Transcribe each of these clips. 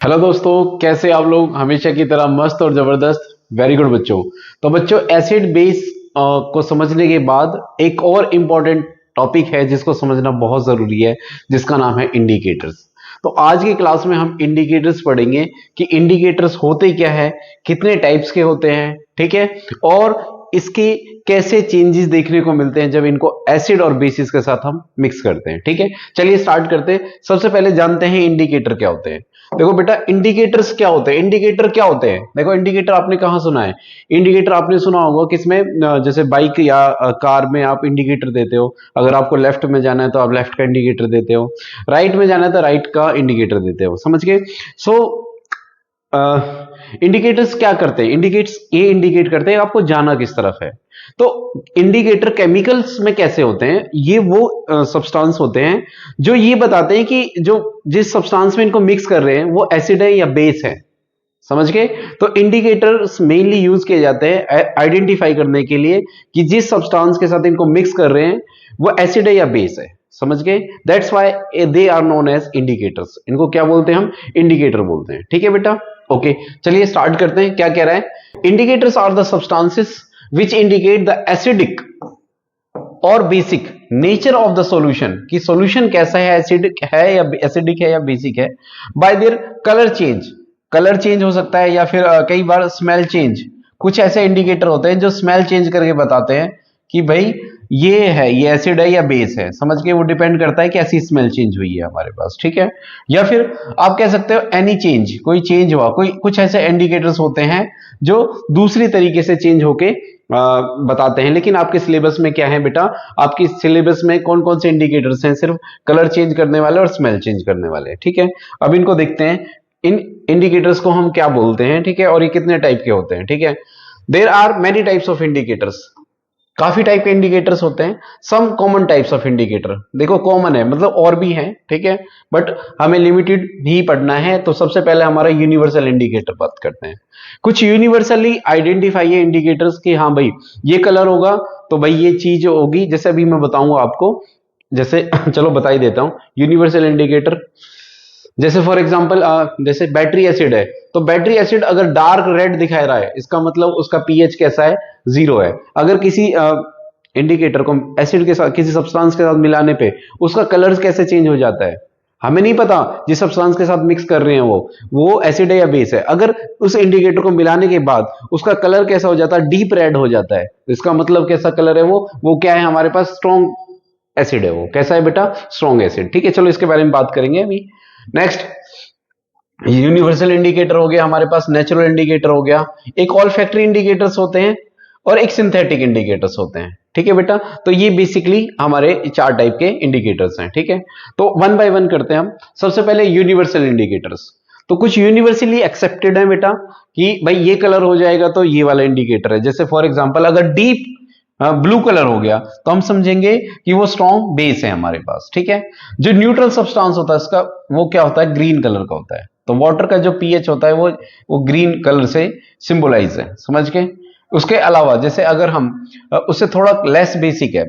Hello दोस्तों, कैसे आप लोग? हमेशा की तरह मस्त और जबरदस्त। वेरी गुड बच्चों। तो बच्चों, एसिड बेस को समझने के बाद एक और इम्पॉर्टेंट टॉपिक है जिसको समझना बहुत जरूरी है, जिसका नाम है इंडिकेटर्स। तो आज की क्लास में हम इंडिकेटर्स पढ़ेंगे कि इंडिकेटर्स होते क्या है, कितने टाइप्स के होते हैं, ठीक है, और इसके कैसे चेंजेस देखने को मिलते हैं जब इनको एसिड और बेसिस के साथ हम मिक्स करते हैं। ठीक है, चलिए स्टार्ट करते हैं। सबसे पहले जानते हैं इंडिकेटर क्या होते हैं। देखो बेटा, इंडिकेटर्स क्या होते हैं? इंडिकेटर क्या होते हैं? देखो, इंडिकेटर आपने कहां सुना है? इंडिकेटर आपने सुना होगा किसमें? जैसे बाइक या कार में आप इंडिकेटर देते हो। अगर आपको लेफ्ट में जाना है तो आप लेफ्ट का इंडिकेटर देते हो, राइट में जाना है तो राइट का इंडिकेटर देते हो। समझ गए? सो इंडिकेटर्स क्या करते हैं? इंडिकेट्स ये इंडिकेट करते हैं आपको जाना किस तरफ है। तो इंडिकेटर केमिकल्स में कैसे होते हैं? ये वो सब्सटेंस होते हैं जो ये बताते हैं कि जो जिस सब्सटेंस में इनको मिक्स कर रहे हैं वो एसिड है या बेस है। समझ गए? तो इंडिकेटर्स मेनली यूज किए जाते हैं आइडेंटिफाई करने के लिए कि जिस सब्सटेंस के साथ इनको मिक्स कर रहे हैं वो एसिड है या बेस है। समझ गए? That's why they are known as indicators. इनको क्या बोलते हैं? हम इंडिकेटर बोलते हैं। ठीक है बेटा, ओके। चलिए स्टार्ट करते हैं। क्या कह रहा है? Indicators are the substances which indicate the acidic और basic nature of the solution, कि सॉल्यूशन कैसा है, एसिडिक है या एसिडिक है या बेसिक है, bye their colour change. Colour change हो सकता है या फिर कई बार स्मेल चेंज। कुछ ऐसे इंडिकेटर होते हैं जो स्मेल चेंज करके बताते हैं कि भाई ये है, ये एसिड है या बेस है। समझ के? वो डिपेंड करता है कि ऐसी स्मेल चेंज हुई है हमारे पास। ठीक है, या फिर आप कह सकते हो एनी चेंज, कोई चेंज हुआ। कोई कुछ ऐसे इंडिकेटर्स होते हैं जो दूसरी तरीके से चेंज होके बताते हैं। लेकिन आपके सिलेबस में क्या है बेटा? आपकी सिलेबस में कौन कौन से इंडिकेटर्स हैं? सिर्फ कलर चेंज करने वाले और स्मेल चेंज करने वाले। ठीक है, अब इनको देखते हैं। इन इंडिकेटर्स को हम क्या बोलते हैं, ठीक है, और ये कितने टाइप के होते हैं। ठीक है, there are many types of indicators. काफी टाइप के इंडिकेटर्स होते हैं। Some common types of indicator, देखो कॉमन है मतलब और भी हैं, ठीक है, बट हमें लिमिटेड ही पढ़ना है। तो सबसे पहले हमारा यूनिवर्सल इंडिकेटर बात करते हैं। कुछ यूनिवर्सली आइडेंटिफाई है इंडिकेटर्स कि हाँ भाई ये कलर होगा तो भाई ये चीज होगी। जैसे अभी मैं बताऊंगा आपको, जैसे चलो बता ही देता हूं। यूनिवर्सल इंडिकेटर जैसे फॉर एग्जांपल जैसे बैटरी एसिड है, तो बैटरी एसिड अगर डार्क रेड दिखा रहा है इसका मतलब उसका पीएच कैसा है? 0 है। अगर किसी इंडिकेटर को एसिड के साथ, किसी सब्सटेंस के साथ मिलाने पे उसका कलर कैसे चेंज हो जाता है, हमें नहीं पता। जिस सब्सटेंस के साथ मिक्स कर रहे हैं वो एसिड है या बेस है। अगर उस इंडिकेटर को मिलाने के बाद उसका कलर कैसा हो जाता है? डीप रेड हो जाता है। तो इसका मतलब कैसा कलर है? वो क्या है हमारे पास? स्ट्रॉन्ग एसिड है। वो कैसा है बेटा? Strong acid. ठीक है, चलो इसके बारे में बात करेंगे अभी। नेक्स्ट, यूनिवर्सल इंडिकेटर हो गया हमारे पास, नेचुरल इंडिकेटर हो गया, एक ऑल्फैक्टरी इंडिकेटर्स होते हैं और एक सिंथेटिक इंडिकेटर्स होते हैं। ठीक है बेटा, तो ये बेसिकली हमारे 4 टाइप के इंडिकेटर्स हैं। ठीक है, तो वन बाय वन करते हैं हम। सबसे पहले यूनिवर्सल इंडिकेटर्स। तो कुछ यूनिवर्सली एक्सेप्टेड है बेटा कि भाई ये कलर हो जाएगा तो ये वाला इंडिकेटर है। जैसे फॉर एग्जांपल अगर डीप ब्लू कलर हो गया तो हम समझेंगे कि वो स्ट्रॉन्ग बेस है हमारे पास। ठीक है, जो न्यूट्रल सब्सटेंस होता है इसका वो क्या होता है? ग्रीन कलर का होता है। तो वाटर का जो पीएच होता है वो ग्रीन कलर से सिंबलाइज है। समझ के? उसके अलावा जैसे अगर हम उससे थोड़ा लेस बेसिक है,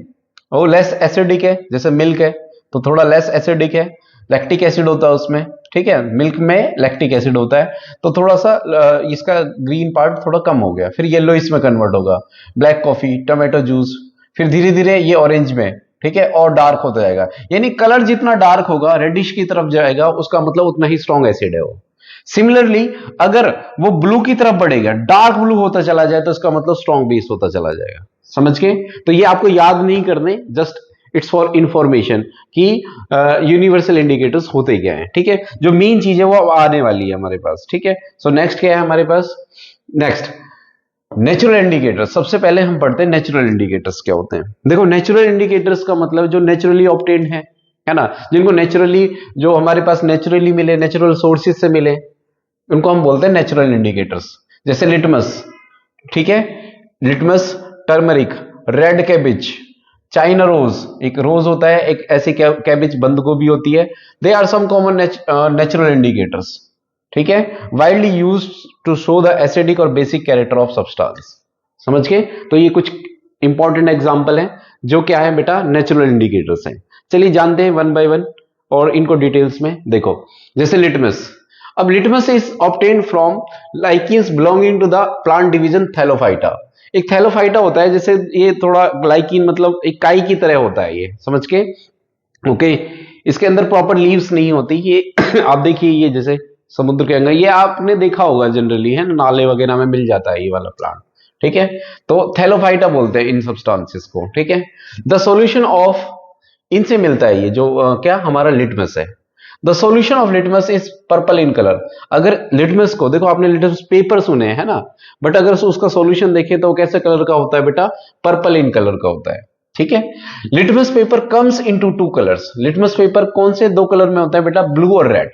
वो लेस एसिडिक है, जैसे मिल्क है तो थोड़ा लेस एसिडिक है, लैक्टिक एसिड होता है उसमें। ठीक है, मिल्क में लैक्टिक एसिड होता है तो थोड़ा सा इसका ग्रीन पार्ट थोड़ा कम हो गया, फिर येलो इसमें कन्वर्ट होगा। ब्लैक कॉफी, टोमेटो जूस, फिर धीरे धीरे ये ऑरेंज में, ठीक है, और डार्क होता जाएगा। यानी कलर जितना डार्क होगा, रेडिश की तरफ जाएगा, उसका मतलब उतना ही स्ट्रॉन्ग एसिड है वो। सिमिलरली अगर वो ब्लू की तरफ बढ़ेगा, डार्क ब्लू होता चला जाए, तो इसका मतलब स्ट्रॉन्ग बेस होता चला जाएगा। समझ के? तो ये आपको याद नहीं करने, जस्ट इट्स फॉर इंफॉर्मेशन कि यूनिवर्सल इंडिकेटर्स होते क्या हैं। ठीक है, जो मेन चीज है वो आने वाली है हमारे पास। ठीक है, सो नेक्स्ट क्या है हमारे पास? Next, natural indicators. सबसे पहले हम पढ़ते हैं नेचुरल इंडिकेटर्स क्या होते हैं। देखो, नेचुरल इंडिकेटर्स का मतलब जो नेचुरली ऑब्टेन्ड है ना, जिनको नेचुरली, जो हमारे पास नेचुरली मिले, नेचुरल सोर्सेज से मिले, उनको हम बोलते हैं नेचुरल इंडिकेटर्स। जैसे लिटमस, ठीक है, litmus, turmeric, red cabbage, China rose, एक रोज होता है, एक ऐसी कैबिज बंद गोभी होती है। They are some common natural indicators. ठीक है, widely use to show the acidic और बेसिक कैरेक्टर ऑफ सब्सटेंस। समझ के? तो ये कुछ इंपॉर्टेंट एग्जांपल हैं जो क्या है बेटा? नेचुरल इंडिकेटर्स हैं। चलिए जानते हैं वन बाय वन और इनको डिटेल्स में देखो। जैसे लिटमस, अब litmus is obtained from lichens belonging to the plant division thallophyta. एक थैलोफाइटा होता है, जैसे ये थोड़ा ग्लाइकिन मतलब एक काई की तरह होता है, ये समझ के ओके। इसके अंदर प्रॉपर लीव्स नहीं होती ये आप देखिए, ये जैसे समुद्र के अंदर, ये आपने देखा होगा जनरली है, नाले वगैरह में मिल जाता है ये वाला प्लांट, ठीक है। तो थैलोफाइटा बोलते हैं इन सब्सटेंसेस को, ठीक है। द सॉल्यूशन ऑफ, इनसे मिलता है ये जो क्या हमारा लिटमस है। The solution of litmus is purple in colour. अगर लिटमस को देखो, आपने लिटमस पेपर सुने हैं ना, बट अगर उसका सॉल्यूशन देखें तो कैसे कलर का होता है बेटा, पर्पल इन कलर का होता है, ठीक है। Litmus paper comes into two colours. Litmus paper कौन से दो कलर में होता है बेटा, ब्लू और रेड।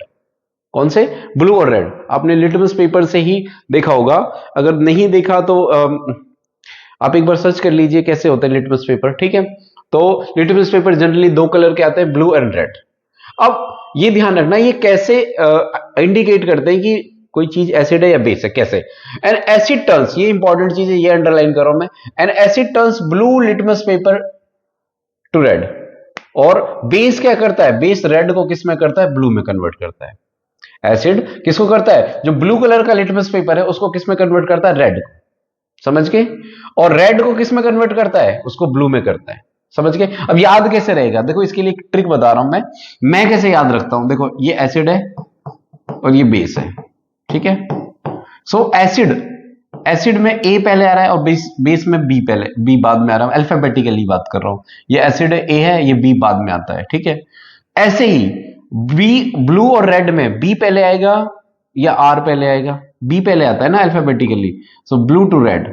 कौन से, ब्लू और रेड। आपने लिटमस पेपर से ही देखा होगा, अगर नहीं देखा तो आप एक बार सर्च कर लीजिए कैसे होता है लिटमस पेपर, ठीक है। तो लिटमस पेपर जनरली दो कलर के आते हैं, ब्लू एंड रेड। अब ये ध्यान रखना, ये कैसे इंडिकेट करते हैं कि कोई चीज एसिड है या बेस है, कैसे। एन एसिड टर्न्स, ये इंपॉर्टेंट चीज है, ये अंडरलाइन कर रहा हूं मैं। N asset turns blue litmus paper two red. और बेस क्या करता है, बेस रेड को किस में करता है, ब्लू में कन्वर्ट करता है। एसिड किसको करता है, जो ब्लू कलर का लिटमस पेपर है उसको किस में कन्वर्ट करता है, रेड को, समझ के। और रेड को किस में कन्वर्ट करता है, उसको ब्लू में करता है, समझ के। अब याद कैसे रहेगा, देखो इसके लिए एक ट्रिक बता रहा हूं मैं कैसे याद रखता हूं। देखो ये एसिड है और ये बेस है, ठीक है। सो एसिड में ए पहले आ रहा है और बेस में बी पहले, बी बाद में आ रहा है, अल्फाबेटिकली बात कर रहा हूं। ये एसिड है, ए है, ये बी बाद में आता है, ठीक है। ऐसे ही बी, ब्लू और रेड में बी पहले आएगा या आर पहले आएगा, बी पहले आता है ना alphabetically. So blue to red.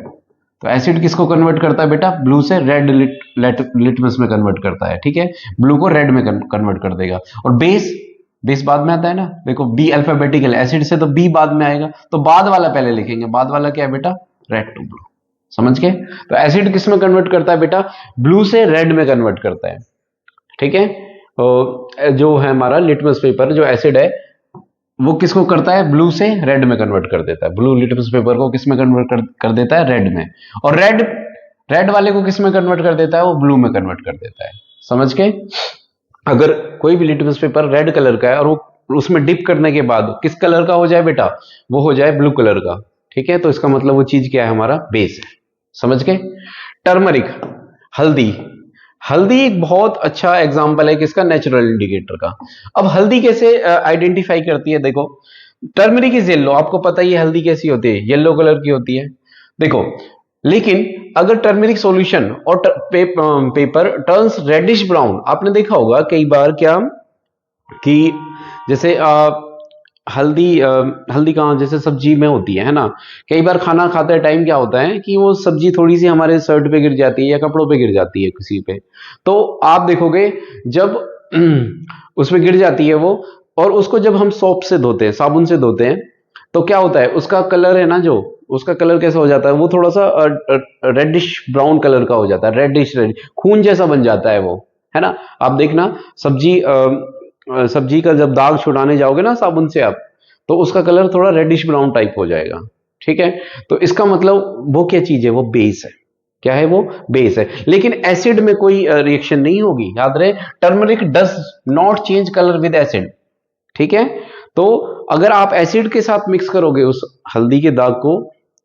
तो एसिड किसको कन्वर्ट करता है बेटा, ब्लू से रेड लिटमस में कन्वर्ट करता है, ठीक है। ब्लू को रेड में कन्वर्ट कर देगा। और बेस बाद में आता है ना, देखो बी अल्फाबेटिकल, एसिड से तो बी बाद में आएगा, तो बाद वाला पहले लिखेंगे, बाद वाला क्या है बेटा, रेड टू ब्लू, समझ के। तो एसिड किस में कन्वर्ट करता है बेटा, ब्लू से रेड में कन्वर्ट करता है, ठीक है। तो जो है हमारा लिटमस पेपर, जो एसिड है वो किसको करता है, ब्लू से रेड में कन्वर्ट कर देता है। ब्लू लिटमस पेपर को किस में कन्वर्ट कर देता है, रेड में। और रेड वाले को किस में कन्वर्ट कर देता है, वो ब्लू में कन्वर्ट कर देता है, समझ के। अगर कोई भी लिटमस पेपर रेड कलर का है और वो उसमें डिप करने के बाद किस कलर का हो जाए बेटा, वो हो जाए ब्लू कलर का, ठीक है। तो इसका मतलब वो चीज क्या है, हमारा बेस है, समझ के। टर्मरिक, हल्दी। हल्दी एक बहुत अच्छा एग्जांपल है किसका, नेचुरल इंडिकेटर का। अब हल्दी कैसे आइडेंटिफाई करती है, देखो टर्मरिक इज येलो, आपको पता ही है हल्दी कैसी होती है, येलो कलर की होती है, देखो। लेकिन अगर टर्मरिक सॉल्यूशन और पेपर टर्न्स रेडिश ब्राउन, आपने देखा होगा कई बार क्या कि जैसे हल्दी कहाँ, जैसे सब्जी में होती है ना। कई बार खाना खाते टाइम क्या होता है कि वो सब्जी थोड़ी सी हमारे शर्ट पे गिर जाती है या कपड़ों पे गिर जाती है किसी पे, तो आप देखोगे जब उसमें गिर जाती है वो, और उसको जब हम सोप से धोते हैं, साबुन से धोते हैं, तो क्या होता है, उसका कलर है ना, जो उसका कलर कैसा हो जाता है, वो थोड़ा सा रेडिश ब्राउन कलर का हो जाता है, रेडिश खून जैसा बन जाता है वो, है ना। आप देखना सब्जी का जब दाग छुड़ाने जाओगे ना साबुन से आप, तो उसका कलर थोड़ा रेडिश ब्राउन टाइप हो जाएगा, ठीक है। तो इसका मतलब वो क्या चीज है, वो बेस है, क्या है वो, बेस है। लेकिन एसिड में कोई रिएक्शन नहीं होगी, याद रहे, turmeric does not change colour with acid, ठीक है। तो अगर आप एसिड के साथ मिक्स करोगे उस हल्दी के दाग को,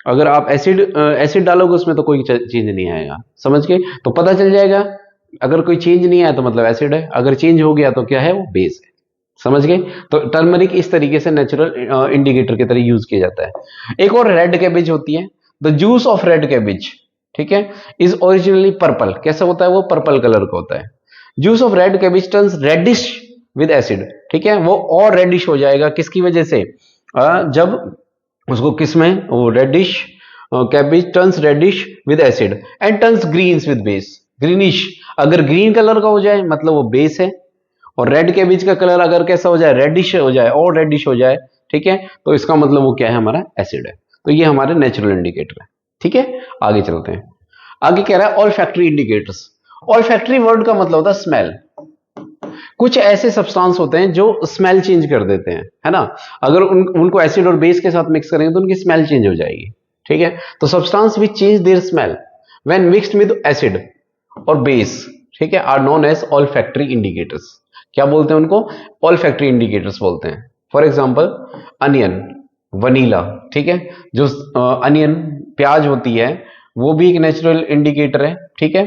अगर आप एसिड डालोगे उसमें, तो कोई चेंज नहीं आएगा, समझ के। तो पता चल जाएगा, अगर कोई चेंज नहीं आया तो मतलब एसिड है, अगर चेंज हो गया तो क्या है, वो बेस है, समझ गए। तो टर्मरिक इस तरीके से नेचुरल इंडिकेटर की तरह यूज किया जाता है। एक और रेड कैबेज होती है, the juice of red cabbage, ठीक है, इज ओरिजिनली पर्पल। कैसा होता है वो, पर्पल कलर का होता है। Juice of red cabbage turns reddish with acid, ठीक है, वो और रेडिश हो जाएगा किसकी वजह से, जब उसको किसमें, वो reddish cabbage turns reddish with acid and turns greens with base, greenish. अगर ग्रीन कलर का हो जाए मतलब वो बेस है, और रेड के बीच का कलर अगर कैसा हो जाए, रेडिश हो जाए, और रेडिश हो जाए, ठीक है, तो इसका मतलब वो क्या है, हमारा एसिड है। तो ये हमारे नेचुरल इंडिकेटर है, ठीक है। आगे चलते हैं, आगे कह रहा है all factory indicators. All factory word का मतलब होता है स्मेल। कुछ ऐसे सब्सटेंस होते हैं जो स्मेल चेंज कर देते हैं, है ना। अगर उनको एसिड और बेस के साथ मिक्स करेंगे तो उनकी स्मेल चेंज हो जाएगी, ठीक है। तो substance which change their smell when mixed with acid और बेस, ठीक है, are known as olfactory indicators. क्या बोलते हैं उनको, ऑल फैक्ट्री इंडिकेटर्स बोलते हैं, फॉर एग्जाम्पल अनियन, वनीला, ठीक है। जो अनियन प्याज होती है वो भी एक नेचुरल इंडिकेटर है, ठीक है।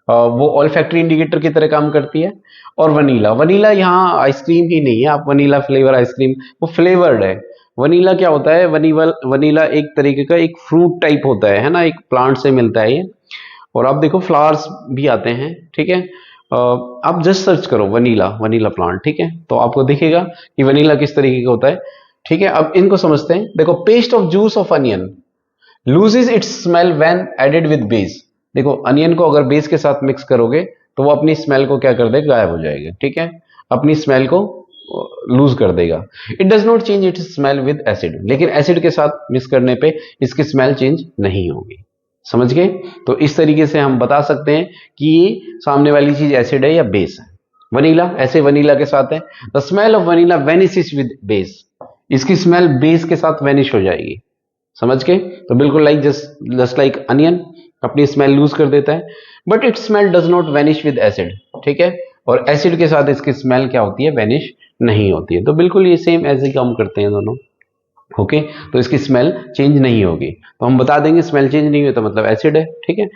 वो ऑल्फैक्टरी इंडिकेटर की तरह काम करती है। और वनीला, वनीला यहाँ आइसक्रीम ही नहीं है, आप वनीला फ्लेवर आइसक्रीम, वो फ्लेवर्ड है। वनीला क्या होता है, वनीला एक तरीके का एक फ्रूट टाइप होता है ना, एक प्लांट से मिलता है ये। और आप देखो फ्लावर्स भी आते हैं, ठीक है। आप जस्ट सर्च करो वनीला, वनीला प्लांट, ठीक है, तो आपको दिखेगा कि वनीला किस तरीके का होता है, ठीक है। अब इनको समझते हैं। देखो, paste of juice of onion loses its smell when added with base. देखो, अनियन को अगर बेस के साथ मिक्स करोगे तो वो अपनी स्मेल को क्या कर देगा, गायब हो जाएगा, ठीक है। अपनी स्मेल को लूज कर देगा। It does not change it's smell with acid, लेकिन एसिड के साथ मिक्स करने पे इसकी स्मेल चेंज नहीं होगी। समझ गए? तो इस तरीके से हम बता सकते हैं कि ये सामने वाली चीज एसिड है या बेस है। वनीला, ऐसे वनीला के साथ है, the smell of vanilla vanishes with base. इसकी स्मेल बेस के साथ वेनिश हो जाएगी। समझ के? तो बिल्कुल लाइक जस्ट लाइक अनियन अपनी स्मेल लूज कर देता है, but it smell does not vanish with acid, ठीक है। और एसिड के साथ इसकी स्मेल क्या होती है, वेनिश नहीं होती है। तो बिल्कुल ये सेम ऐसे ही काम करते हैं दोनों। ओके, तो इसकी स्मेल चेंज नहीं होगी। तो हम बता देंगे स्मेल चेंज नहीं हुई तो मतलब एसिड है, ठीक है।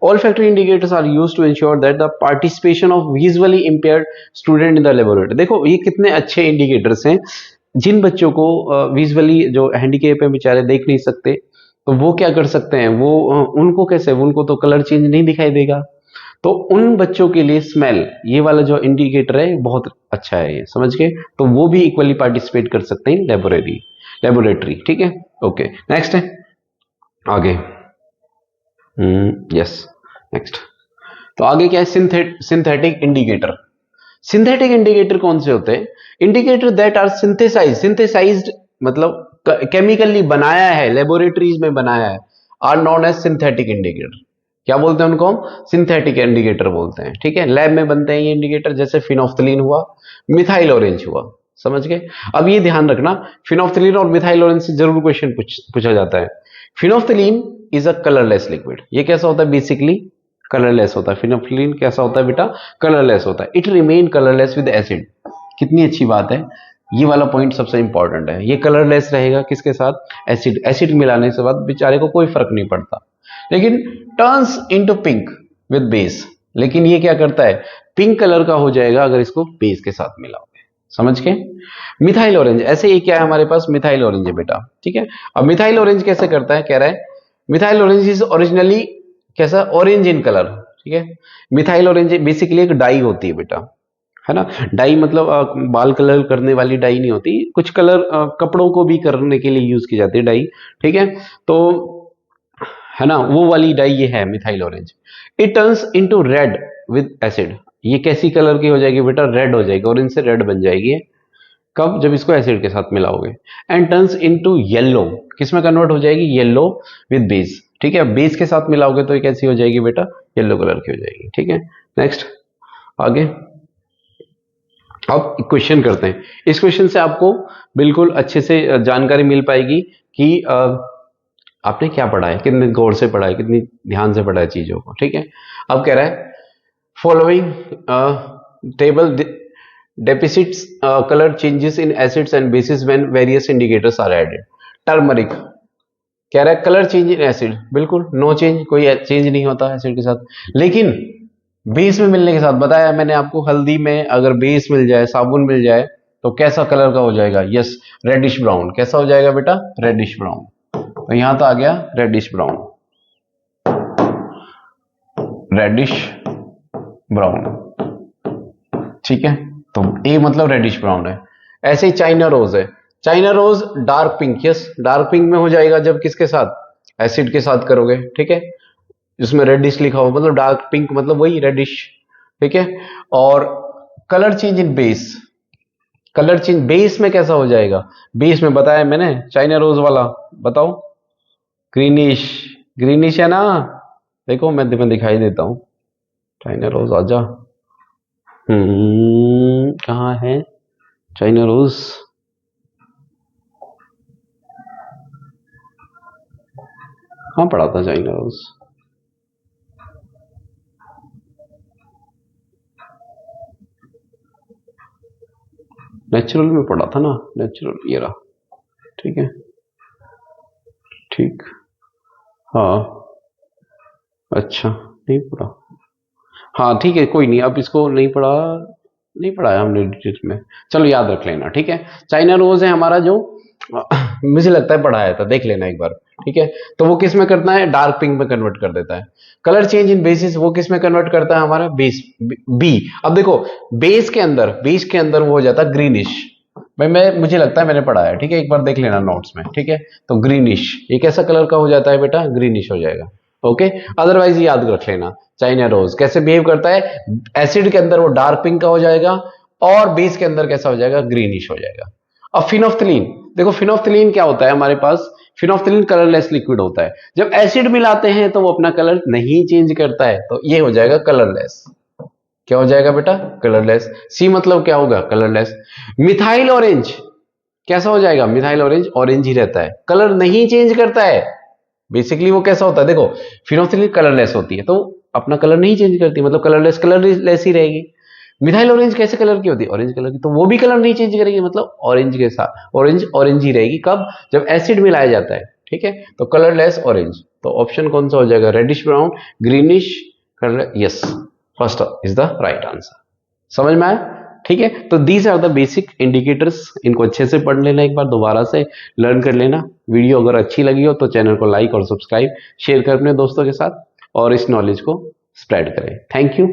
Olfactory indicators are used to ensure that the participation of visually impaired student in the laboratory. देखो, ये कितने अच्छे इंडिकेटर्स हैं। जिन बच्चों को विजुअली जो हैंडीकेप है, बेचारे देख नहीं सकते, तो वो क्या कर सकते हैं, वो उनको कैसे, उनको तो कलर चेंज नहीं दिखाई देगा। तो उन बच्चों के लिए स्मेल, ये वाला जो इंडिकेटर है बहुत अच्छा है, ये समझ के। तो वो भी इक्वली पार्टिसिपेट कर सकते हैं लेबोरेटरी, ठीक है। ओके, नेक्स्ट है आगे। Yes, next. तो आगे क्या है, सिंथेटिक इंडिकेटर। सिंथेटिक इंडिकेटर कौन से होते हैं? इंडिकेटर दैट आर सिंथेसाइज्ड मतलब केमिकली बनाया है, लेबोरेटरीज में बनाया है, are known as synthetic indicator. क्या बोलते हैं उनको? हम सिंथेटिक इंडिकेटर बोलते हैं, ठीक है। लैब में बनते हैं ये इंडिकेटर, जैसे फिनोफ्थलीन हुआ, मिथाइल ऑरेंज हुआ। समझ गए? अब ये ध्यान रखना, फिनोफ्थलीन और मिथाइल ऑरेंज से जरूर क्वेश्चन पूछा जाता है। Phenolphthalein is a colourless liquid. ये कैसा होता है, बेसिकली कलरलेस होता है। फिनोफ्थलीन कैसा होता है बेटा? कलरलेस होता है। It remain colourless with acid. कितनी अच्छी बात है, ये वाला पॉइंट सबसे इंपॉर्टेंट है। ये कलरलेस रहेगा किसके साथ? एसिड। एसिड मिलाने के बाद बेचारे को कोई फर्क नहीं पड़ता, लेकिन turns into pink with base. लेकिन ये क्या करता है, पिंक कलर का हो जाएगा अगर इसको बेस के साथ मिलाओगे। समझ के? मिथाइल ऑरेंज, ऐसे ही क्या है हमारे पास, मिथाइल ऑरेंज है बेटा, ठीक है। अब मिथाइल ऑरेंज कैसे करता है, कह रहा है मिथाइल ऑरेंज इज ओरिजिनली कैसा, ऑरेंज इन कलर, ठीक है। मिथाइल ऑरेंज बेसिकली एक डाई होती है बेटा, है ना। डाई मतलब बाल कलर करने वाली डाई नहीं होती, कुछ कलर कपड़ों को भी करने के लिए यूज की जाती है डाई, ठीक है। तो है ना, वो वाली डाई ये है methyl orange. It turns into read with acid. ये कैसी कलर की हो जाएगी बेटा? रेड हो जाएगी, ऑरेंज से रेड बन जाएगी। कब? जब इसको एसिड के साथ मिलाओगे। एंड टर्न्स इनटू येलो, किसमें कन्वर्ट हो जाएगी? येलो विद बेस, ठीक है। बेस के साथ मिलाओगे तो ये कैसी हो जाएगी बेटा? येलो कलर की हो जाएगी, ठीक है। नेक्स्ट, आगे। अब क्वेश्चन करते हैं। इस क्वेश्चन से आपको बिल्कुल अच्छे से जानकारी मिल पाएगी कि आपने क्या पढ़ा है, कितने गौर से पढ़ा है, कितनी ध्यान से पढ़ा है चीजों को, ठीक है। अब कह रहा है following table deficits color changes in acids and bases when various indicators are added. Turmeric कह रहा है कलर चेंज इन एसिड, बिल्कुल नो चेंज, कोई चेंज नहीं होता एसिड के साथ। लेकिन बेस में मिलने के साथ, बताया मैंने आपको, हल्दी में अगर बेस मिल जाए, साबुन मिल जाए, तो कैसा कलर का हो जाएगा? Yes, reddish brown. कैसा हो जाएगा बेटा? Reddish brown. तो यहां तो आ गया रेडिश ब्राउन, रेडिश ब्राउन, ठीक है। तो ए मतलब रेडिश ब्राउन है। ऐसे ही चाइना रोज है, China rose dark pink. Yes, dark pink में हो जाएगा जब किसके साथ? एसिड के साथ करोगे, ठीक है। जिसमें रेडिश लिखा हो मतलब डार्क पिंक मतलब वही रेडिश, ठीक है। और colour change in base, colour change base में कैसा हो जाएगा? बेस में बताया मैंने, चाइना रोज वाला, बताओ। ग्रीनिश, ग्रीनिश है ना। देखो मैं तुम्हें दिखाई देता हूं, चाइना रोज आजा। कहाँ है चाइना रोज? कहाँ पढ़ा था चाइना रोज? मैं नेचुरल में पढ़ा था ना, नेचुरल ये रहा, ठीक है, ठीक, हाँ, अच्छा नहीं पढ़ा, हाँ ठीक है, कोई नहीं, अब इसको नहीं पढ़ा, नहीं पढ़ाया हमने डिटेल में, चलो याद रख लेना, ठीक है। चाइना रोज है हमारा जो मुझे लगता है पढ़ाया था, देख लेना एक बार, ठीक है। तो वो किस में करता है, डार्क पिंक में कन्वर्ट कर देता है। कलर चेंज इन बेसिस वो किस में कन्वर्ट करता है, हमारा बेस, बी। अब देखो बेस के अंदर वो हो जाता है ग्रीनिश, भाई मैं मुझे लगता है मैंने पढ़ाया, ठीक है, एक बार देख लेना नोट्स में, ठीक है। तो ग्रीनिश ये कैसा कलर का हो जाता है बेटा, ग्रीनिश हो जाएगा, ओके। अदरवाइज याद रख लेना, चाइना रोज कैसे बिहेव करता है, एसिड के अंदर वो डार्क पिंक का हो जाएगा और बेस के अंदर कैसा हो जाएगा, ग्रीनिश हो जाएगा। अब फिनोफ्थलीन, देखो फिनोफ्थलीन क्या होता है हमारे पास, फिनोफ्थलीन कलरलेस लिक्विड होता है, जब एसिड मिलाते हैं तो वो अपना कलर नहीं चेंज करता है, तो ये हो जाएगा कलरलेस। क्या हो जाएगा बेटा, कलरलेस। सी मतलब क्या होगा, कलरलेस। मिथाइल ऑरेंज कैसा हो जाएगा, मिथाइल ऑरेंज ऑरेंज ही रहता है, कलर नहीं चेंज करता है। बेसिकली वो कैसा होता है, देखो फिनोक्सिलिन कलरलेस होती है तो अपना कलर नहीं चेंज करती, मतलब कलरलेस ही रहेगी। मिथाइल ऑरेंज कैसे कलर की होती है, ऑरेंज कलर की, तो वो भी कलर नहीं चेंज करेगी, मतलब ऑरेंज के साथ ऑरेंज ऑरेंज ही रहेगी, कब, जब एसिड मिलाया जाता है, ठीक है। तो कलरलेस ऑरेंज, तो ऑप्शन कौन सा हो जाएगा, reddish brown, greenish colour, yes, first is the right answer. समझ में आया, ठीक है। तो these are the basic indicators, इनको अच्छे से पढ़ लेना, एक बार दोबारा से लर्न कर लेना। वीडियो अगर अच्छी लगी हो तो चैनल को लाइक और सब्सक्राइब शेयर कर अपने दोस्तों के साथ और इस नॉलेज को स्प्रेड करें। Thank you.